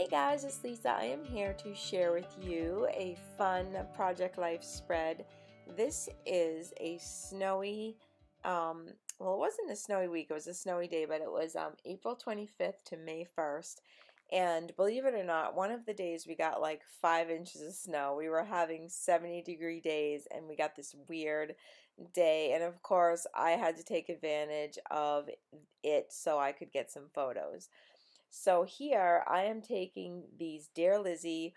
Hey guys, it's Lisa. I am here to share with you a fun Project Life spread. This is a snowy, well, it wasn't a snowy week, it was a snowy day, but it was April 25th to May 1st. And believe it or not, one of the days we got like 5 inches of snow. We were having 70-degree days and we got this weird day. And of course, I had to take advantage of it so I could get some photos. So here I am taking these Dear Lizzy,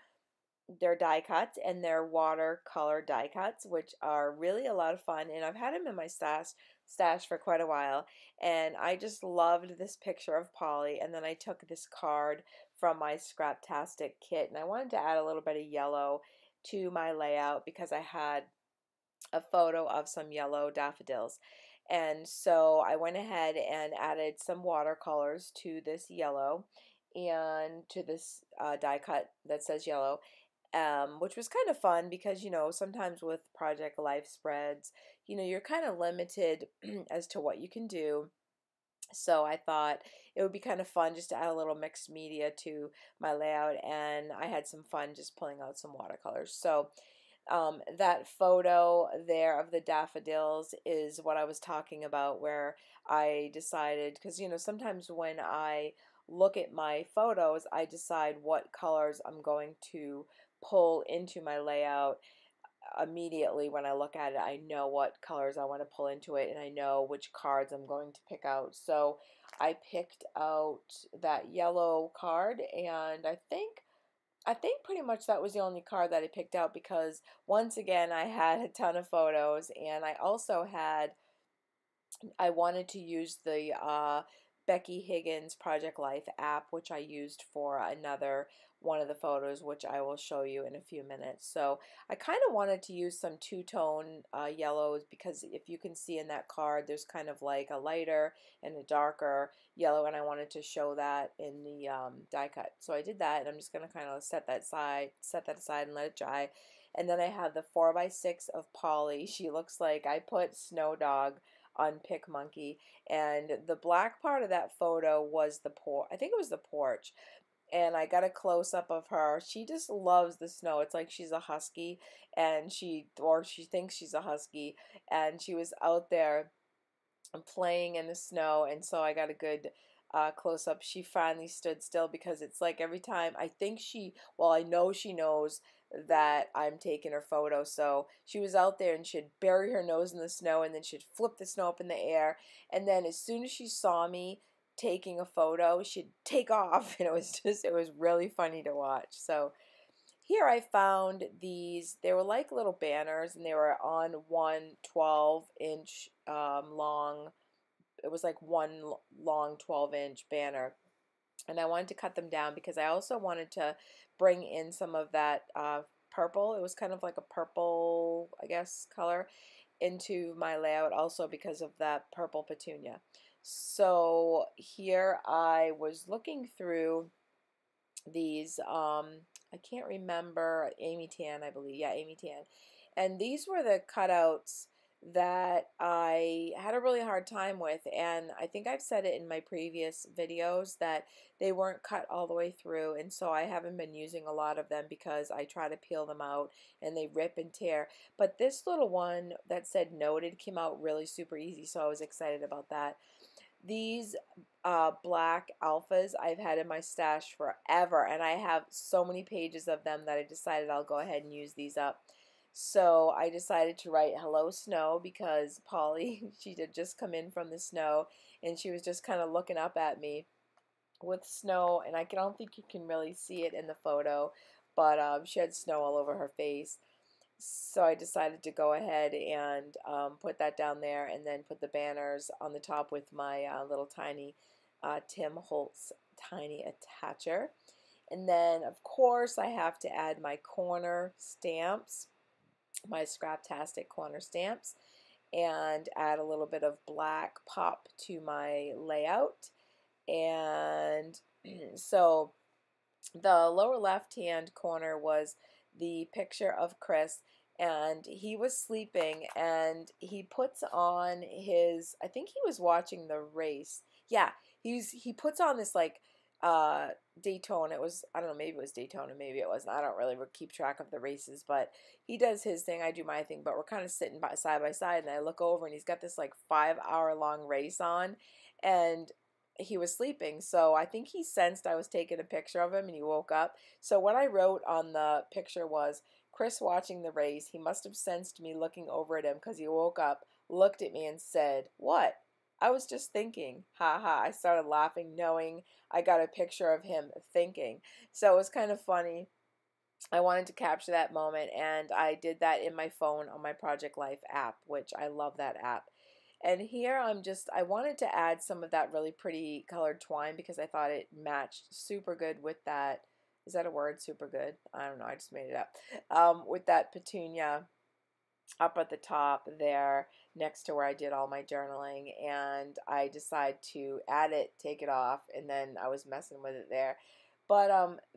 they're die cuts and they're watercolor die cuts, which are really a lot of fun. And I've had them in my stash for quite a while. And I just loved this picture of Polly. And then I took this card from my Scraptastic kit and I wanted to add a little bit of yellow to my layout because I had a photo of some yellow daffodils. And so I went ahead and added some watercolors to this yellow and to this die cut that says yellow, which was kind of fun because, you know, sometimes with Project Life spreads, you know, you're kind of limited as to what you can do. So I thought it would be kind of fun just to add a little mixed media to my layout, and I had some fun just pulling out some watercolors. So that photo there of the daffodils is what I was talking about, where I decided, because you know sometimes when I look at my photos I decide what colors I'm going to pull into my layout. Immediately when I look at it, I know what colors I want to pull into it and I know which cards I'm going to pick out. So I picked out that yellow card, and I think pretty much that was the only card that I picked out because once again I had a ton of photos, and I wanted to use the Becky Higgins Project Life app, which I used for another one of the photos, which I will show you in a few minutes. So I kind of wanted to use some two-tone yellows because if you can see in that card, there's kind of like a lighter and a darker yellow, and I wanted to show that in the die cut. So I did that, and I'm just going to kind of set that aside and let it dry. And then I have the 4x6 of Polly. She looks like I put Snow Dog on PicMonkey, and the black part of that photo was the I think it was the porch, and I got a close-up of her. She just loves the snow. It's like she's a husky, and she thinks she's a husky, and she was out there playing in the snow, and so I got a good close-up. She finally stood still because it's like every time I know she knows that I'm taking her photo, so she was out there and she'd bury her nose in the snow and then she'd flip the snow up in the air, and then as soon as she saw me taking a photo she'd take off, and it was really funny to watch. So here I found these. They were like little banners, and they were on one 12-inch long. It was like one long 12-inch banner, and I wanted to cut them down because I also wanted to bring in some of that purple. It was kind of like a purple, I guess, color into my layout also because of that purple petunia. So here I was looking through these, I can't remember, Amy Tan, I believe. Yeah, Amy Tan. And these were the cutouts that I had a really hard time with, and I think I've said it in my previous videos that they weren't cut all the way through, and so I haven't been using a lot of them because I try to peel them out and they rip and tear. But this little one that said noted came out really super easy, so I was excited about that. These black alphas I've had in my stash forever, and I have so many pages of them that I decided I'll go ahead and use these up. So I decided to write Hello Snow because Polly, she did just come in from the snow, and she was just kind of looking up at me with snow, and I don't think you can really see it in the photo, but she had snow all over her face. So I decided to go ahead and put that down there, and then put the banners on the top with my little tiny Tim Holtz tiny attacher. And then of course I have to add my corner stamps, my Scraptastic corner stamps, and add a little bit of black pop to my layout. And so the lower left hand corner was the picture of Chris, and he was sleeping, and he puts on his, I think he was watching the race. Yeah, he puts on this like Daytona. It was, I don't know, maybe it was Daytona, maybe it wasn't. I don't really keep track of the races, but he does his thing, I do my thing, but we're kind of sitting side by side, and I look over and he's got this like 5 hour long race on, and he was sleeping. So I think he sensed I was taking a picture of him and he woke up. So what I wrote on the picture was, Chris watching the race, he must have sensed me looking over at him because he woke up, looked at me and said, "What?" I was just thinking. Ha ha. I started laughing knowing I got a picture of him thinking. So it was kind of funny. I wanted to capture that moment, and I did that in my phone on my Project Life app, which I love that app. And here I wanted to add some of that really pretty colored twine because I thought it matched super good with that. Is that a word? Super good? I don't know. I just made it up. With that petunia up at the top there next to where I did all my journaling, and I decided to add it, take it off, and then I was messing with it there. But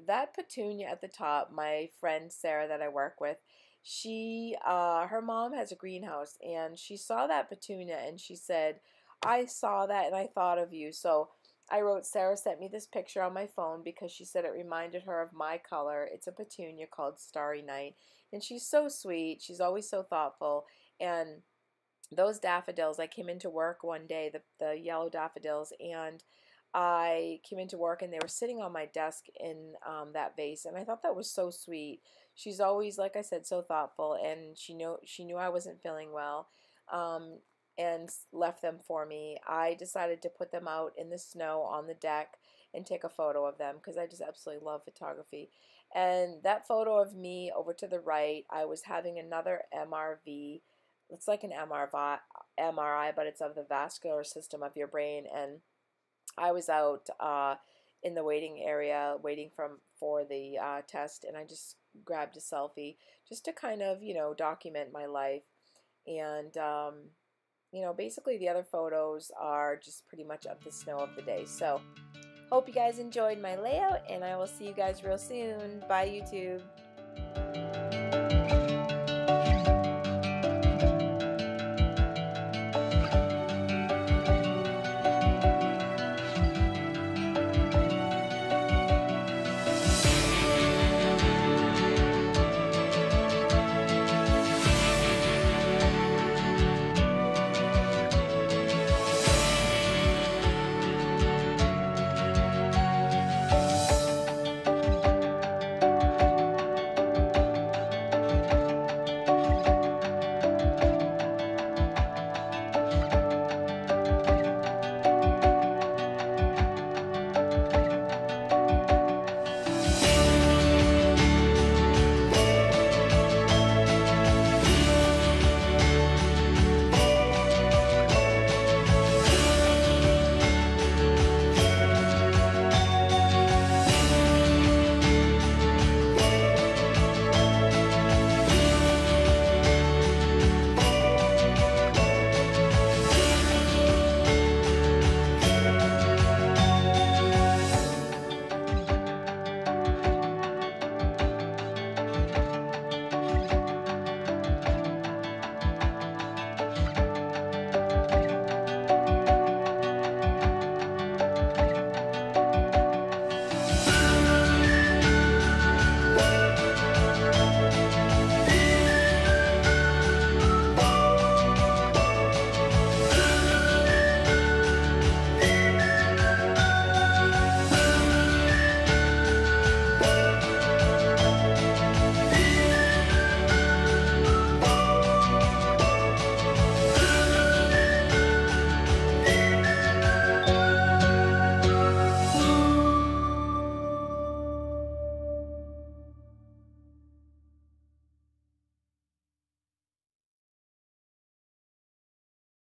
that petunia at the top, my friend Sarah that I work with, she her mom has a greenhouse, and she saw that petunia and she said, "I saw that and I thought of you." So I wrote, Sarah sent me this picture on my phone because she said it reminded her of my color. It's a petunia called Starry Night. And she's so sweet. She's always so thoughtful. And those daffodils, I came into work one day, the yellow daffodils, and I came into work and they were sitting on my desk in that vase, and I thought that was so sweet. She's always, like I said, so thoughtful, and she knew I wasn't feeling well, um, and left them for me. I decided to put them out in the snow on the deck and take a photo of them because I just absolutely love photography. And that photo of me over to the right, I was having another MRV. It's like an MRI, but it's of the vascular system of your brain. And I was out in the waiting area waiting for the test, and I just grabbed a selfie just to kind of, document my life. And, basically the other photos are just pretty much of the snow of the day. So hope you guys enjoyed my layout, and I will see you guys real soon. Bye, YouTube.